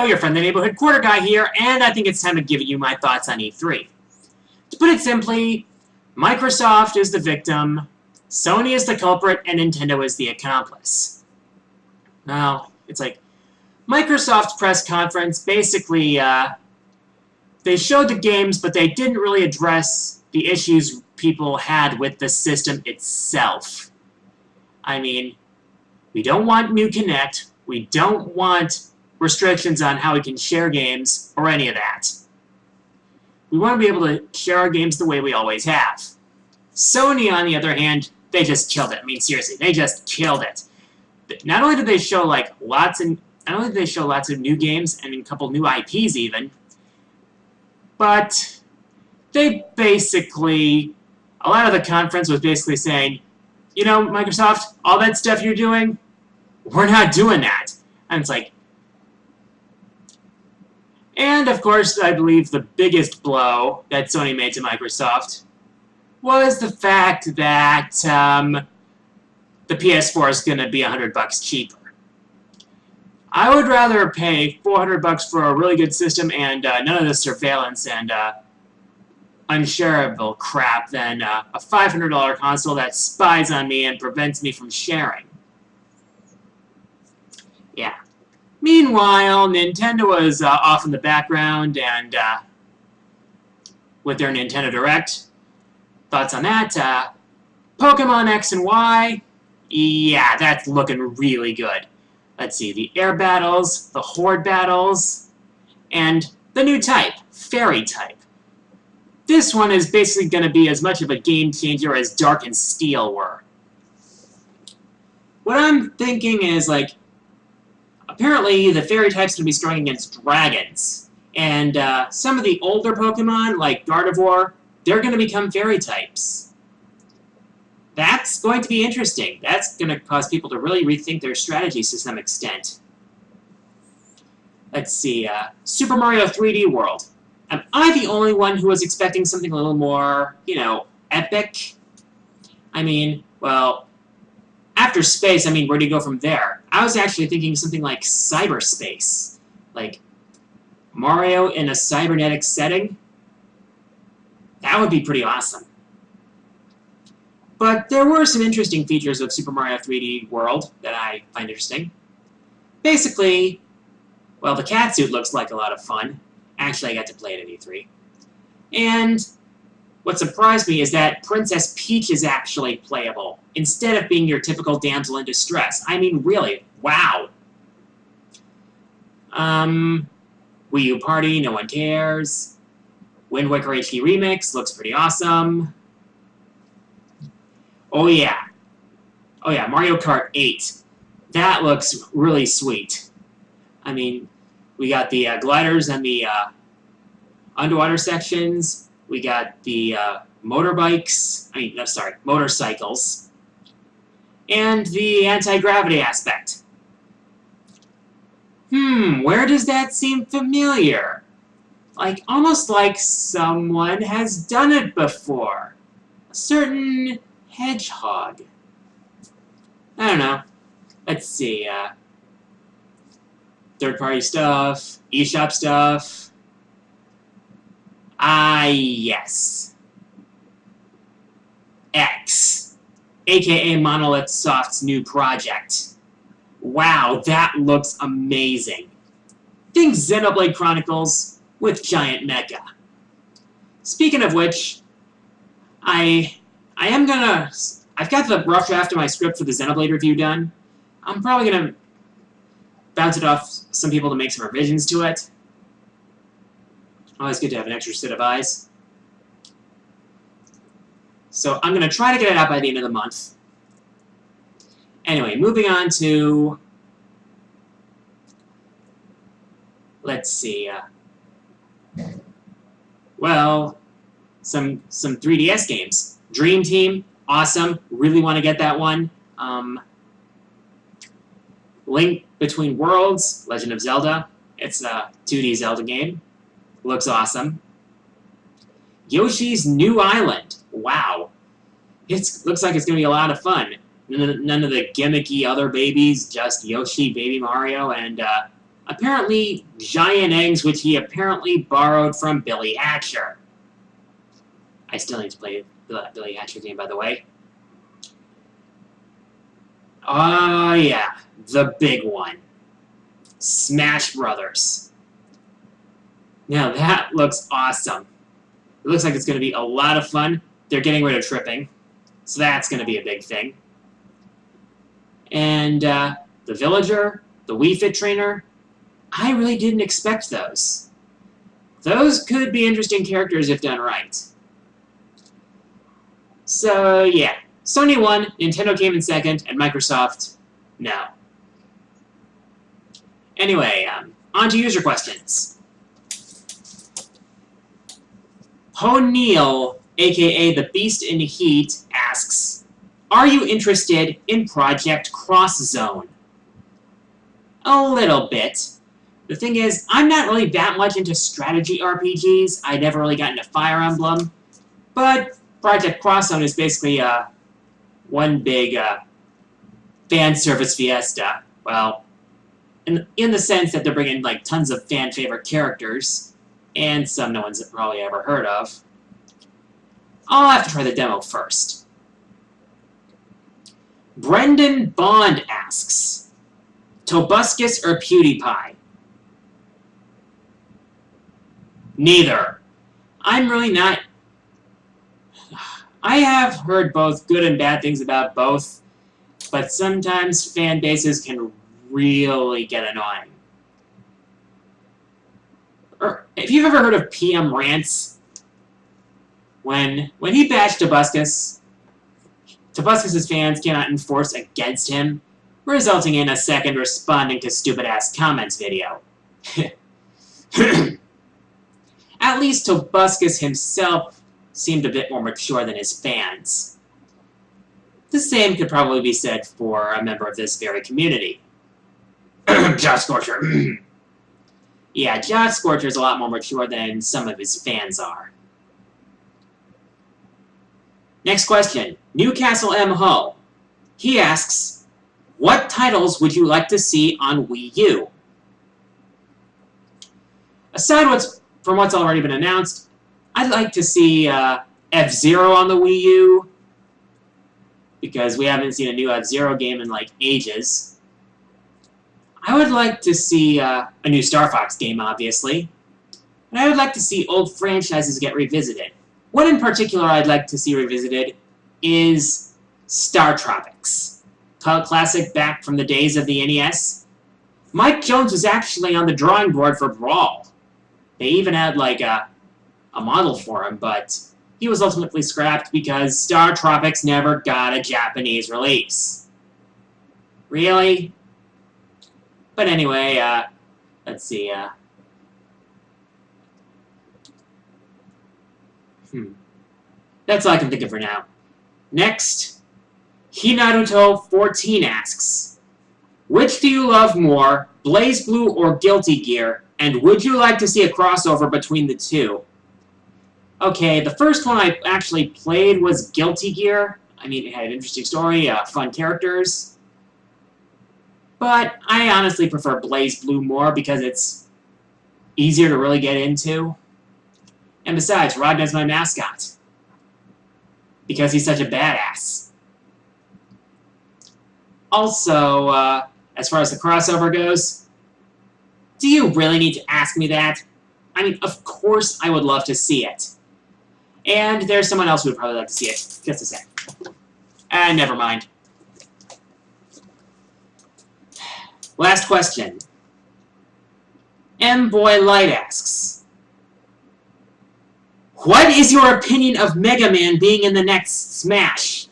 Yo, your friendly neighborhood quarter guy here, and I think it's time to give you my thoughts on E3. To put it simply, Microsoft is the victim, Sony is the culprit, and Nintendo is the accomplice. Now, it's like, Microsoft's press conference, basically, they showed the games, but they didn't really address the issues people had with the system itself. I mean, we don't want new Kinect, we don't want restrictions on how we can share games, or any of that. We want to be able to share our games the way we always have. Sony, on the other hand, they just killed it. I mean, seriously, they just killed it. Not only did they show lots of new games and a couple new IPs even, but they basically, a lot of the conference was basically saying, you know, Microsoft, all that stuff you're doing, we're not doing that. And it's like, and of course, I believe the biggest blow that Sony made to Microsoft was the fact that the PS4 is going to be $100 cheaper. I would rather pay $400 for a really good system and none of the surveillance and unshareable crap than a $500 console that spies on me and prevents me from sharing. Yeah. Meanwhile, Nintendo was off in the background and with their Nintendo Direct. Thoughts on that? Pokemon X and Y? Yeah, that's looking really good. Let's see, the air battles, the horde battles, and the new type, fairy type. This one is basically going to be as much of a game changer as Dark and Steel were. What I'm thinking is, like, apparently the fairy type's going to be strong against dragons. And some of the older Pokemon, like Gardevoir, they're going to become fairy types. That's going to be interesting. That's going to cause people to really rethink their strategies to some extent. Let's see, Super Mario 3D World. Am I the only one who was expecting something a little more, you know, epic? I mean, well, after space, I mean, where do you go from there? I was actually thinking something like cyberspace. Like, Mario in a cybernetic setting? That would be pretty awesome. But there were some interesting features of Super Mario 3D World that I find interesting. Basically, well, the catsuit looks like a lot of fun. Actually, I got to play it at E3. And what surprised me is that Princess Peach is actually playable, instead of being your typical damsel in distress. I mean, really, wow. WiiU Party, no one cares. Wind Waker HD Remix looks pretty awesome. Oh yeah. Oh yeah, Mario Kart 8. That looks really sweet. I mean, we got the gliders and the underwater sections. We got the motorbikes. I mean, no, sorry, motorcycles. And the anti-gravity aspect. Where does that seem familiar? Like, almost like someone has done it before. A certain hedgehog. I don't know. Let's see, third-party stuff, eShop stuff. Yes. X, aka Monolith Soft's new project. Wow, that looks amazing. Think Xenoblade Chronicles with giant mecha. Speaking of which, I've got the rough draft of my script for the Xenoblade review done. I'm probably gonna bounce it off some people to make some revisions to it. Always good to have an extra set of eyes. So I'm going to try to get it out by the end of the month. Anyway, moving on to... Let's see. Well, some 3DS games. Dream Team, awesome. Really want to get that one. Link Between Worlds, Legend of Zelda. It's a 2D Zelda game. Looks awesome. Yoshi's New Island. Wow. Looks like it's going to be a lot of fun. None of the gimmicky other babies, just Yoshi, Baby Mario, and apparently giant eggs, which he apparently borrowed from Billy Hatcher. I still need to play the Billy Hatcher game, by the way. Oh, yeah, the big one. Smash Brothers. Now that looks awesome. It looks like it's going to be a lot of fun. They're getting rid of tripping, so that's going to be a big thing. And the Villager, the Wii Fit Trainer, I really didn't expect those. Those could be interesting characters if done right. So, yeah. Sony won, Nintendo came in second, and Microsoft, no. Anyway, on to user questions. O'Neill, aka the Beast in Heat, asks, are you interested in Project Cross Zone? A little bit. The thing is, I'm not really that much into strategy RPGs. I never really got into Fire Emblem. But Project Cross Zone is basically one big fan service fiesta. Well, in the sense that they're bringing like tons of fan favorite characters, and some no one's probably ever heard of. I'll have to try the demo first. Brendan Bond asks, Tobuscus or PewDiePie? Neither. I'm really not... I have heard both good and bad things about both, but sometimes fan bases can really get annoying. Or, if you've ever heard of PM Rants, when he bashed Tobuscus, Tobuscus' fans cannot enforce against him, resulting in a second responding to stupid-ass comments video. At least Tobuscus himself seemed a bit more mature than his fans. The same could probably be said for a member of this very community. Josh Scorcher. Yeah, Josh Scorcher is a lot more mature than some of his fans are. Next question. Newcastle M. Ho. He asks, what titles would you like to see on Wii U? Aside from what's already been announced, I'd like to see F-Zero on the Wii U, because we haven't seen a new F-Zero game in like ages. I would like to see a new Star Fox game, obviously. And I would like to see old franchises get revisited. One in particular I'd like to see revisited is Star Tropics. Cult classic back from the days of the NES. Mike Jones was actually on the drawing board for Brawl. They even had like a model for him, but he was ultimately scrapped because Star Tropics never got a Japanese release. Really? But anyway, let's see, That's all I can think of for now. Next, Hinaruto14 asks, which do you love more, Blaze Blue or Guilty Gear, and would you like to see a crossover between the two? Okay, the first one I actually played was Guilty Gear. I mean, it had an interesting story, fun characters. But I honestly prefer Blaze Blue more because it's easier to really get into. And besides, Rodna's my mascot. Because he's such a badass. Also, as far as the crossover goes, do you really need to ask me that? I mean, of course I would love to see it. And there's someone else who would probably like to see it. Just a sec. Never mind. Last question. M-Boy Light asks, what is your opinion of Mega Man being in the next Smash?